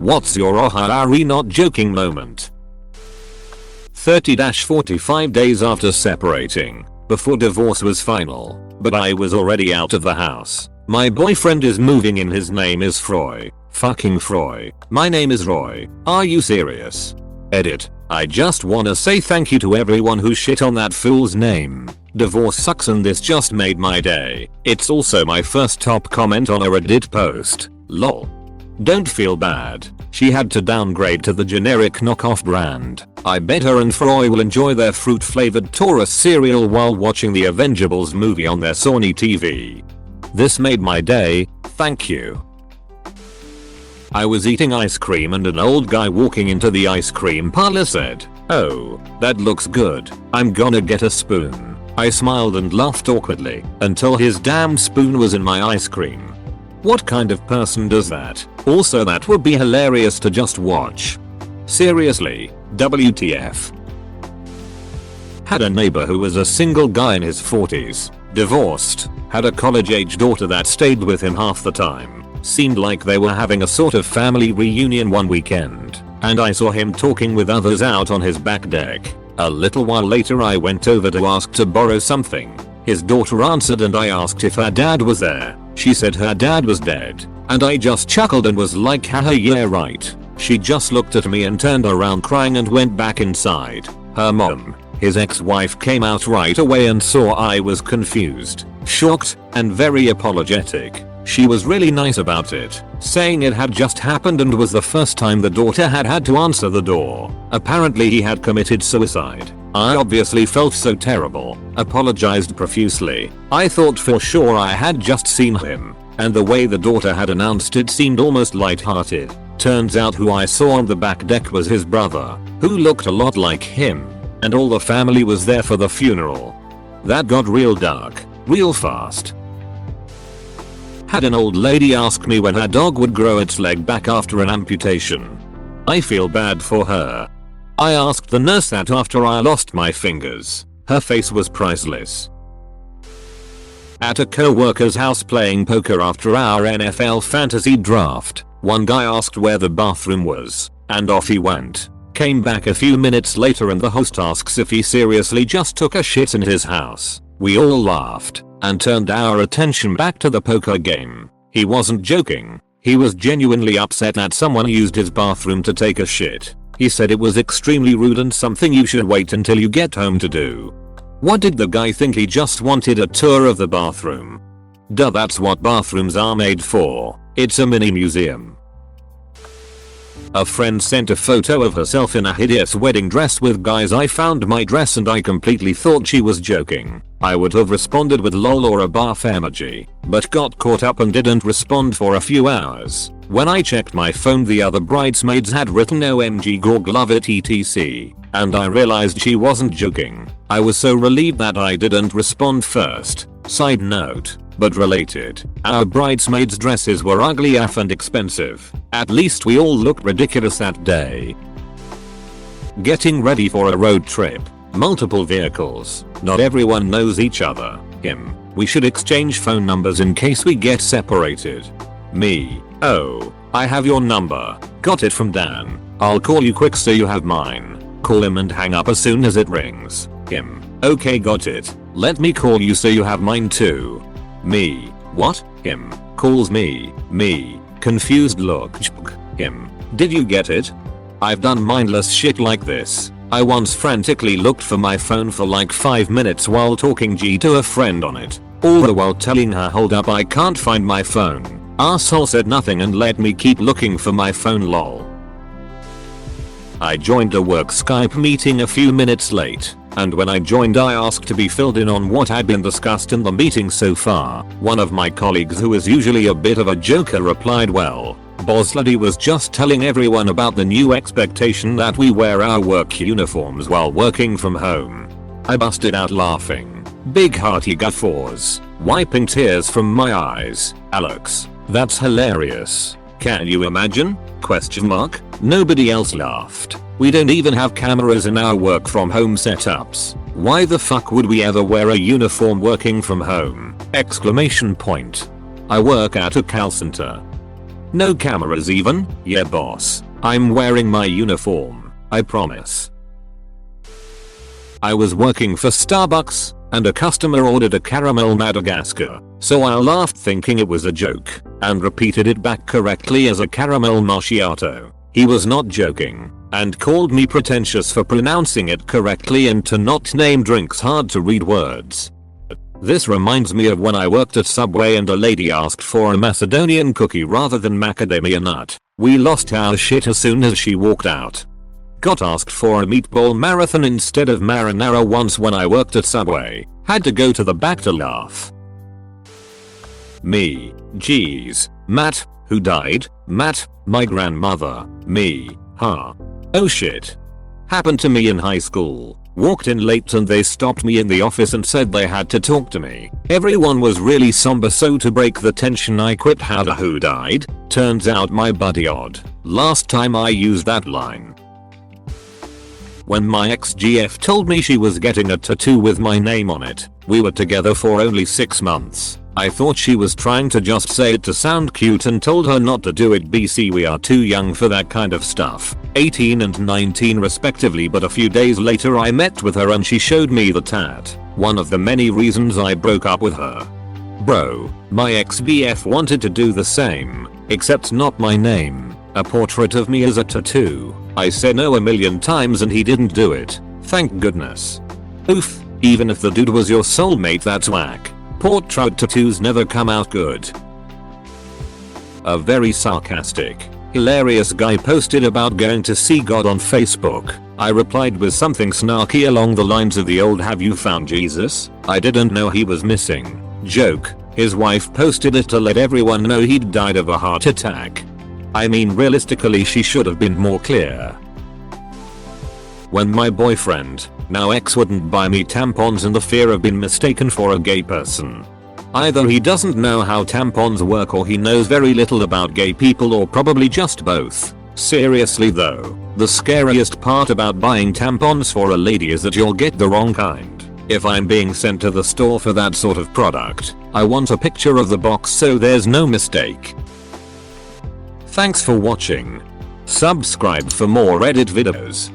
What's your Ohari not joking moment? 30-45 days after separating, before divorce was final, but I was already out of the house. My boyfriend is moving in, his name is Froy. Fucking Froy. My name is Roy. Are you serious? Edit. I just wanna say thank you to everyone who shit on that fool's name. Divorce sucks and this just made my day. It's also my first top comment on a Reddit post. Lol. Don't feel bad. She had to downgrade to the generic knockoff brand. I bet her and Froy will enjoy their fruit flavored Taurus cereal while watching the Avengeables movie on their Sony TV. This made my day, thank you. I was eating ice cream and an old guy walking into the ice cream parlor said, "Oh, that looks good. I'm gonna get a spoon." I smiled and laughed awkwardly until his damn spoon was in my ice cream. What kind of person does that? Also, that would be hilarious to just watch. Seriously, WTF. Had a neighbor who was a single guy in his 40s, divorced, had a college-age daughter that stayed with him half the time. Seemed like they were having a sort of family reunion one weekend, and I saw him talking with others out on his back deck. A little while later I went over to ask to borrow something. His daughter answered and I asked if her dad was there. She said her dad was dead, and I just chuckled and was like, haha, yeah right. She just looked at me and turned around crying and went back inside. Her mom, his ex-wife, came out right away and saw I was confused, shocked, and very apologetic. She was really nice about it, saying it had just happened and was the first time the daughter had had to answer the door. Apparently he had committed suicide. I obviously felt so terrible, apologized profusely. I thought for sure I had just seen him, and the way the daughter had announced it seemed almost light-hearted. Turns out who I saw on the back deck was his brother, who looked a lot like him, and all the family was there for the funeral. That got real dark, real fast. Had an old lady ask me when her dog would grow its leg back after an amputation. I feel bad for her. I asked the nurse that after I lost my fingers. Her face was priceless. At a co-worker's house playing poker after our NFL fantasy draft, one guy asked where the bathroom was, and off he went. Came back a few minutes later and the host asks if he seriously just took a shit in his house. We all laughed and turned our attention back to the poker game. He wasn't joking. He was genuinely upset that someone used his bathroom to take a shit. He said it was extremely rude and something you should wait until you get home to do. What did the guy think? He just wanted a tour of the bathroom. Duh, that's what bathrooms are made for. It's a mini museum. A friend sent a photo of herself in a hideous wedding dress with guys. I found my dress and I completely thought she was joking. I would have responded with lol or a barf emoji, but got caught up and didn't respond for a few hours. When I checked my phone, the other bridesmaids had written OMG Gorg love it etc, and I realized she wasn't joking. I was so relieved that I didn't respond first. Side note, but related, our bridesmaids' dresses were ugly AF and expensive. At least we all looked ridiculous that day. Getting ready for a road trip. Multiple vehicles. Not everyone knows each other. We should exchange phone numbers in case we get separated. Me. Oh, I have your number. Got it from Dan. I'll call you quick so you have mine. Call him and hang up as soon as it rings. Okay, got it. Let me call you so you have mine too. Me. What? Calls me. Me. Confused look. Did you get it? I've done mindless shit like this. I once frantically looked for my phone for like 5 minutes while talking to a friend on it, all the while telling her hold up I can't find my phone. Arsehole said nothing and let me keep looking for my phone lol. I joined a work Skype meeting a few minutes late, and when I joined I asked to be filled in on what had been discussed in the meeting so far. One of my colleagues, who is usually a bit of a joker, replied, well, Boss Lady was just telling everyone about the new expectation that we wear our work uniforms while working from home. I busted out laughing. Big hearty guffaws, wiping tears from my eyes. Alex, that's hilarious. Can you imagine? ? Nobody else laughed. We don't even have cameras in our work from home setups. Why the fuck would we ever wear a uniform working from home? ! I work at a call center. No cameras even? Yeah boss. I'm wearing my uniform. I promise. I was working for Starbucks, and a customer ordered a caramel Madagascar, so I laughed thinking it was a joke, and repeated it back correctly as a caramel macchiato. He was not joking, and called me pretentious for pronouncing it correctly and to not name drinks hard to read words. This reminds me of when I worked at Subway and a lady asked for a Macedonian cookie rather than macadamia nut. We lost our shit as soon as she walked out. Got asked for a meatball marathon instead of marinara once when I worked at Subway. Had to go to the back to laugh. Me. Geez. Matt. Who died? Matt. My grandmother. Me. Huh. Oh shit. Happened to me in high school. Walked in late and they stopped me in the office and said they had to talk to me. Everyone was really somber, so to break the tension I quipped, "How'da, who died?" Turns out my buddy Odd. Last time I used that line. When my ex-GF told me she was getting a tattoo with my name on it, we were together for only 6 months. I thought she was trying to just say it to sound cute and told her not to do it. BC, we are too young for that kind of stuff. 18 and 19 respectively, but a few days later I met with her and she showed me the tat. One of the many reasons I broke up with her. Bro, my ex-BF wanted to do the same, except not my name. A portrait of me as a tattoo. I said no a million times and he didn't do it. Thank goodness. Oof, even if the dude was your soulmate, that's whack. Portrait tattoos never come out good. A very sarcastic, hilarious guy posted about going to see God on Facebook. I replied with something snarky along the lines of the old "Have you found Jesus? I didn't know he was missing" joke. His wife posted it to let everyone know he'd died of a heart attack. I mean, realistically she should have been more clear. When my boyfriend, now ex, wouldn't buy me tampons in the fear of being mistaken for a gay person. Either he doesn't know how tampons work or he knows very little about gay people, or probably just both. Seriously though, the scariest part about buying tampons for a lady is that you'll get the wrong kind. If I'm being sent to the store for that sort of product, I want a picture of the box so there's no mistake. Thanks for watching. Subscribe for more Reddit videos.